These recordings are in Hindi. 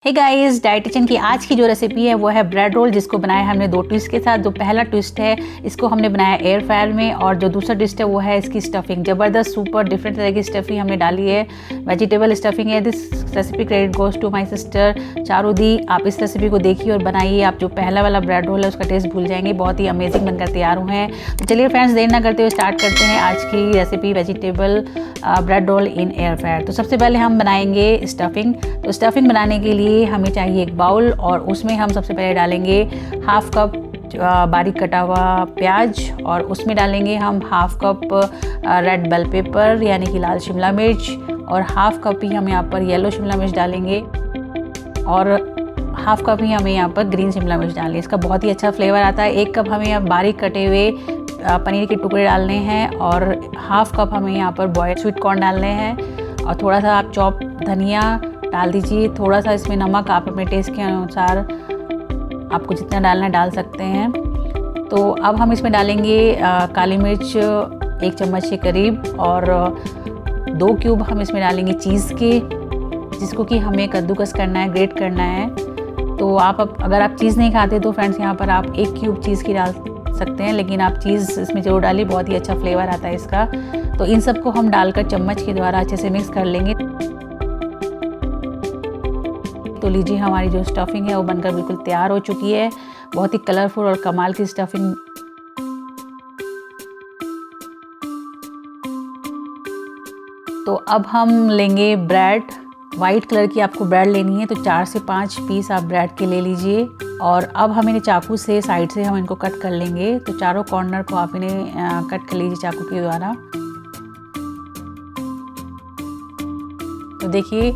हे गाइस, डाइटिशियन की आज की जो रेसिपी है वो है ब्रेड रोल, जिसको बनाया हमने दो ट्विस्ट के साथ। जो पहला ट्विस्ट है इसको हमने बनाया एयर फ्रायर में, और जो दूसरा ट्विस्ट है वो है इसकी स्टफिंग। ज़बरदस्त सुपर डिफरेंट तरह की स्टफिंग हमने डाली है, वेजिटेबल स्टफिंग है। This recipe credit goes to my sister Charudi. आप इस रेसिपी को देखिए और बनाइए, आप जो पहला वाला ब्रेड रोल है उसका टेस्ट भूल जाएंगे। बहुत ही अमेजिंग बनकर तैयार हुए हैं। तो चलिए फ्रेंड्स, देर ना करते हुए स्टार्ट करते हैं आज की recipe, vegetable bread roll in air fryer. तो सबसे पहले हम बनाएंगे स्टफिंग। तो स्टफिंग बनाने के लिए हमें चाहिए एक बाउल, और उसमें हम सबसे पहले डालेंगे हाफ कप बारीक कटा हुआ प्याज, और उसमें डालेंगे हम half cup red bell pepper यानी कि लाल शिमला मिर्च, और हाफ कप ही हम यहाँ पर येलो शिमला मिर्च डालेंगे, और हाफ कप ही हमें यहाँ पर ग्रीन शिमला मिर्च डालेंगे। इसका बहुत ही अच्छा फ्लेवर आता है। एक कप हमें यहाँ बारीक कटे हुए पनीर के टुकड़े डालने हैं, और हाफ कप हमें यहाँ पर बॉयल्ड स्वीट कॉर्न डालने हैं, और थोड़ा सा आप चॉप धनिया डाल दीजिए। थोड़ा सा इसमें नमक आप अपने टेस्ट के अनुसार आपको जितना डालना है डाल सकते हैं। तो अब हम इसमें डालेंगे काली मिर्च 1 चम्मच के करीब, और 2 क्यूब हम इसमें डालेंगे चीज़ के, जिसको कि हमें कद्दूकस करना है, ग्रेट करना है। तो अगर आप चीज़ नहीं खाते तो फ्रेंड्स यहाँ पर आप 1 क्यूब चीज़ की डाल सकते हैं, लेकिन आप चीज़ इसमें ज़रूर डालिए, बहुत ही अच्छा फ्लेवर आता है इसका। तो इन सबको हम डालकर चम्मच के द्वारा अच्छे से मिक्स कर लेंगे। तो लीजिए, हमारी जो स्टफिंग है वो बनकर बिल्कुल तैयार हो चुकी है। बहुत ही कलरफुल और कमाल की स्टफिंग। तो अब हम लेंगे ब्रेड। वाइट कलर की आपको ब्रेड लेनी है, तो 4 से 5 पीस आप ब्रेड के ले लीजिए। और अब हम इन्हें चाकू से साइड से हम इनको कट कर लेंगे। तो चारों कॉर्नर को आप इन्हें कट कर लीजिए चाकू के द्वारा। तो देखिए,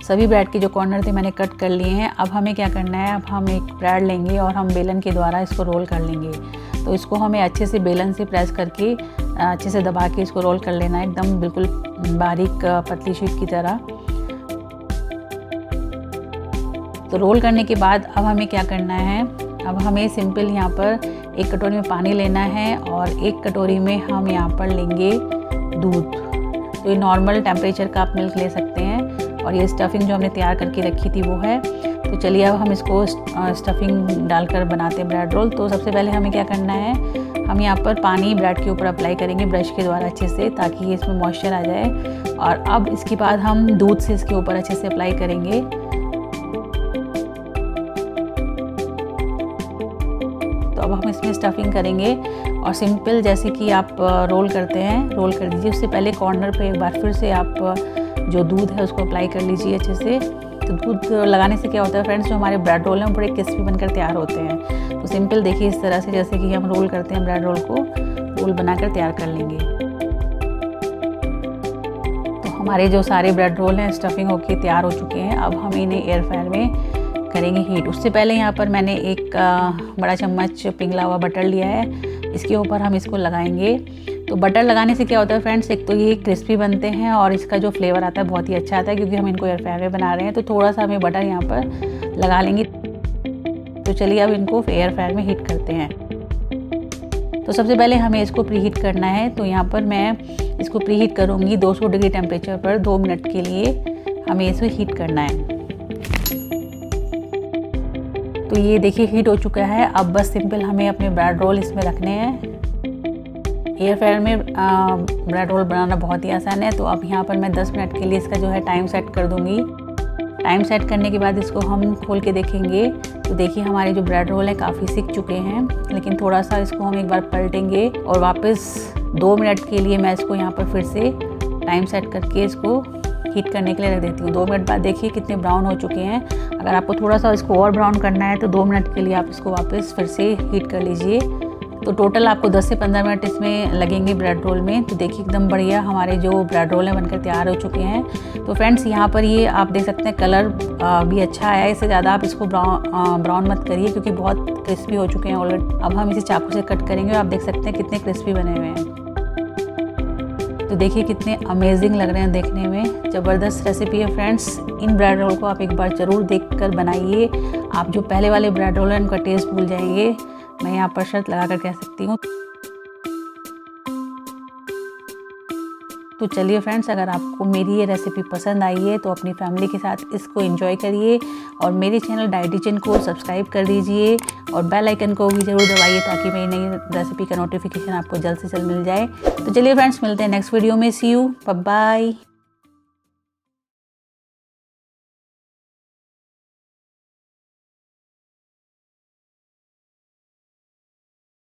सभी ब्रेड के जो कॉर्नर थे मैंने कट कर लिए हैं। अब हमें क्या करना है, अब हम एक ब्रेड लेंगे और हम बेलन के द्वारा इसको रोल कर लेंगे। तो इसको हमें अच्छे से बेलन से प्रेस करके अच्छे से दबा के इसको रोल कर लेना है, एकदम बिल्कुल बारीक पतली शीट की तरह। तो रोल करने के बाद अब हमें क्या करना है, अब हमें सिंपल यहाँ पर 1 कटोरी में पानी लेना है, और 1 कटोरी में हम यहाँ पर लेंगे दूध। तो ये नॉर्मल टेम्परेचर का आप मिल्क ले सकते हैं, और ये स्टफिंग जो हमने तैयार करके रखी थी वो है। तो चलिए अब हम इसको स्टफिंग डालकर बनाते हैं ब्रेड रोल। तो सबसे पहले हमें क्या करना है, हम यहाँ पर पानी ब्रेड के ऊपर अप्लाई करेंगे ब्रश के द्वारा अच्छे से, ताकि ये इसमें मॉइस्चर आ जाए। और अब इसके बाद हम दूध से इसके ऊपर अच्छे से अप्लाई करेंगे। तो अब हम इसमें स्टफिंग करेंगे, और सिंपल जैसे कि आप रोल करते हैं रोल कर दीजिए। उससे पहले कॉर्नर पे एक बार फिर से आप जो दूध है उसको अप्लाई कर लीजिए अच्छे से। तो दूध लगाने से क्या होता है फ्रेंड्स, जो हमारे ब्रेड रोल हैं वो बड़े क्रिस्पी बनकर तैयार होते हैं। तो सिंपल देखिए, इस तरह से जैसे कि हम रोल करते हैं ब्रेड रोल को, रोल बनाकर तैयार कर लेंगे। तो हमारे जो सारे ब्रेड रोल हैं स्टफिंग होके तैयार हो चुके हैं। अब हम इन्हें एयर फ्रायर में करेंगे हीट। उससे पहले यहाँ पर मैंने एक बड़ा चम्मच पिघला हुआ बटर लिया है, इसके ऊपर हम इसको लगाएंगे। तो बटर लगाने से क्या होता है फ्रेंड्स, एक तो ये क्रिस्पी बनते हैं, और इसका जो फ्लेवर आता है बहुत ही अच्छा आता है, क्योंकि हम इनको एयर फ्रायर में बना रहे हैं। तो थोड़ा सा हमें बटर यहाँ पर लगा लेंगे। तो चलिए अब इनको एयर फ्रायर में हीट करते हैं। तो सबसे पहले हमें इसको प्री हीट करना है। तो यहाँ पर मैं इसको प्री हीट करूँगी 200 डिग्री टेम्परेचर पर 2 मिनट के लिए हमें इसे हीट करना है। तो ये देखिए हीट हो चुका है। अब बस सिंपल हमें अपने ब्रेड रोल इसमें रखने हैं। एयर फ्रायर में ब्रेड रोल बनाना बहुत ही आसान है। तो अब यहाँ पर मैं 10 मिनट के लिए इसका जो है टाइम सेट कर दूँगी। टाइम सेट करने के बाद इसको हम खोल के देखेंगे। तो देखिए, हमारे जो ब्रेड रोल है काफ़ी सिक चुके हैं, लेकिन थोड़ा सा इसको हम एक बार पलटेंगे, और वापस 2 मिनट के लिए मैं इसको यहाँ पर फिर से टाइम सेट करके इसको हीट करने के लिए रख देती हूँ। 2 मिनट बाद देखिए कितने ब्राउन हो चुके हैं। अगर आपको थोड़ा सा इसको और ब्राउन करना है तो 2 मिनट के लिए आप इसको वापस फिर से हीट कर लीजिए। तो टोटल आपको 10 से 15 मिनट इसमें लगेंगे ब्रेड रोल में। तो देखिए एकदम बढ़िया हमारे जो ब्रेड रोल हैं बनकर तैयार हो चुके हैं। तो फ्रेंड्स, यहाँ पर ये आप देख सकते हैं कलर भी अच्छा आया है। इससे ज़्यादा आप इसको ब्राउन मत करिए, क्योंकि बहुत क्रिस्पी हो चुके हैं ऑलरेडी। अब हम इसे चाकू से कट करेंगे, और आप देख सकते हैं कितने क्रिस्पी बने हुए हैं। तो देखिए कितने अमेजिंग लग रहे हैं देखने में। ज़बरदस्त रेसिपी है फ्रेंड्स। इन ब्रेड रोल को आप एक बार ज़रूर देखकर बनाइए। आप जो पहले वाले ब्रेड रोल हैं उनका टेस्ट भूल जाएंगे, मैं यहाँ पर शर्त लगा कर कह सकती हूँ। तो चलिए फ्रेंड्स, अगर आपको मेरी ये रेसिपी पसंद आई है तो अपनी फैमिली के साथ इसको एंजॉय करिए और मेरे चैनल डाइटिशियन को सब्सक्राइब कर दीजिए और बेल आइकन को भी ज़रूर दबाइए ताकि मेरी नई रेसिपी का नोटिफिकेशन आपको जल्द से जल्द मिल जाए। तो चलिए फ्रेंड्स, मिलते हैं नेक्स्ट वीडियो में। सी यू, बाय बाय।